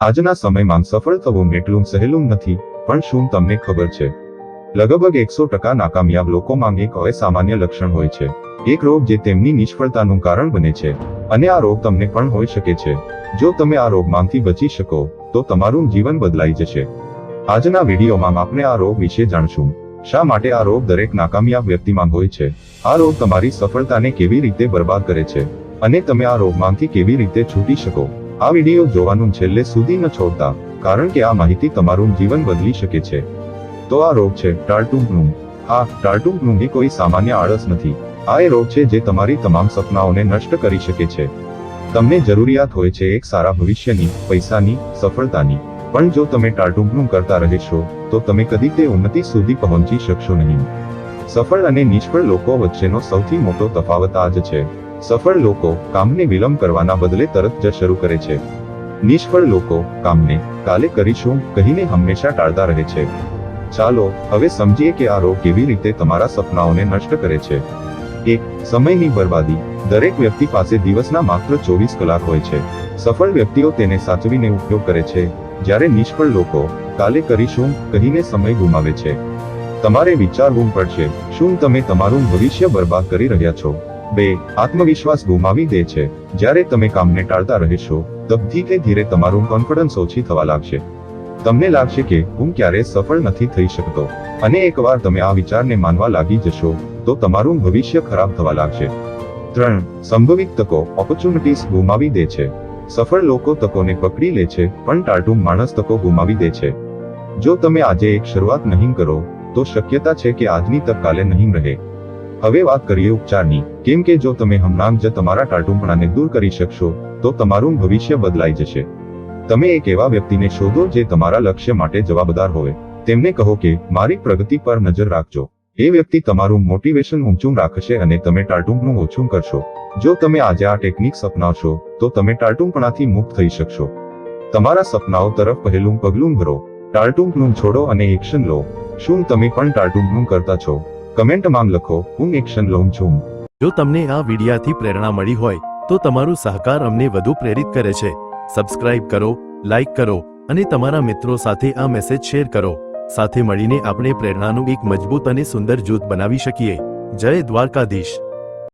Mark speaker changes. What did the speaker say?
Speaker 1: આજના સમયમાં સફળ થવું એટલું સહેલું નથી, પણ શું તમને ખબર છે? લગભગ 100% નાકામયાબ લોકોમાં એક અસામાન્ય લક્ષણ હોય છે, એક રોગ જે તેમની નિષ્ફળતાનું કારણ બને છે, અને આ રોગ તમને પણ હોઈ શકે છે. જો તમે આ રોગમાંથી બચી શકો, તો તમારું જીવન બદલાઈ જશે. આજના વિડીયોમાં આપણે આ રોગ વિશે જાણશું. શા માટે આ રોગ દરેક નાકામયાબ વ્યક્તિમાં હોય છે? આ રોગ તમારી સફળતાને કેવી રીતે બરબાદ કરે છે, અને તમે આ રોગમાંથી કેવી રીતે છૂટી શકો? આ વિડીયો જોવાનું છેલ્લે સુધી ન છોડતા, કારણ કે આ માહિતી તમારું જીવન બદલી શકે છે. તો આ રોગ છે ટાળટૂંકનું. હા, ટાળટૂંકનું એ કોઈ સામાન્ય આળસ નથી. આ એ રોગ છે જે તમારી તમામ સપનાઓને નષ્ટ કરી શકે છે. તમને જરૂરિયાત હોય છે એક સારા ભવિષ્યની, પૈસાની, સફળતાની, પણ જો તમે ટાળટૂંકનું કરતા રહેશો, તો તમે કદી તે ઉન્નતિ સુધી પહોંચી શકશો નહીં. સફળ અને નિષ્ફળ લોકો વચ્ચેનો સૌથી મોટો તફાવત આ જ છે. સફળ લોકો કામને વિલંબ કરવાના બદલે તરત જ શરૂ કરે છે. નિષ્ફળ લોકો કામને કાલે કરીશું કહીને હંમેશા ટાળતા રહે છે. ચાલો હવે સમજીએ કે આ રોગ કેવી રીતે તમારા સપનાઓને નષ્ટ કરે છે. 1. સમયની બરબાદી. દરેક વ્યક્તિ પાસે દિવસના માત્ર 24 કલાક હોય છે. સફળ વ્યક્તિઓ તેને સાચવીને ઉપયોગ કરે છે, જ્યારે નિષ્ફળ લોકો કાલે કરીશું કહીને સમય ગુમાવે છે. તમારે વિચારવું પડશે, શું તમે તમારું ભવિષ્ય બરબાદ કરી રહ્યા છો? 2. આત્મવિશ્વાસ ગુમાવી દે છે. જ્યારે તમે કામને ટાળતા રહેશો, ધીરે ધીરે તમારું કોન્ફિડન્સ ઓછી થવા લાગશે. તમને લાગશે કે હું ક્યારેય સફળ નથી થઈ શકતો, અને એકવાર તમે આ વિચારને માનવા લાગી જશો, તો તમારું ભવિષ્ય ખરાબ થવા લાગશે. 3. સંભવિત તકો ઓપોર્ચ્યુનિટીઝ ગુમાવી દે છે. સફળ લોકો તકોને પકડી લે છે, પણ ટાળટૂંક માણસ તકો ગુમાવી દે છે. જો તમે આજે એક શરૂઆત નહીં કરો, તો શક્યતા છે કે આજની તક કાલે નહીં રહે. હવે વાત કરીએ ઉપચારની. કેમ કે જો તમે હમણાં જ તમારા ટાળટૂંપણાને દૂર કરી શકશો, તો તમારું ભવિષ્ય બદલાઈ જશે. તમે એક એવા વ્યક્તિને શોધો જે તમારા લક્ષ્ય માટે જવાબદાર હોય. તેમને કહો કે મારી પ્રગતિ પર નજર રાખજો. એ વ્યક્તિ તમારું મોટિવેશન ઊંચું રાખશે અને તમે ટાળટૂંપણું ઓછું કરશો. જો તમે આજે આ ટેકનિક્સ અપનાવશો, તો તમે ટાળટૂંપણાથી મુક્ત થઈ શકશો. તમારા સપનાઓ તરફ પહેલું પગલું ભરો. ટાળટૂંપણું છોડો અને એક્શન લો. શું તમે પણ ટાળટૂંપણું કરતા છો? કમેન્ટમાં લખો, હું એક્શન લઉં છું.
Speaker 2: જો તમને આ વિડિયાથી પ્રેરણા મળી હોય, તો તમારું સહકાર અમને વધુ પ્રેરિત કરે છે. સબસ્ક્રાઇબ કરો, લાઇક કરો, અને તમારા મિત્રો સાથે આ મેસેજ શેર કરો. સાથે મળીને આપણે પ્રેરણાનું એક મજબૂત અને સુંદર જૂથ બનાવી શકીએ. જય દ્વારકાધીશ.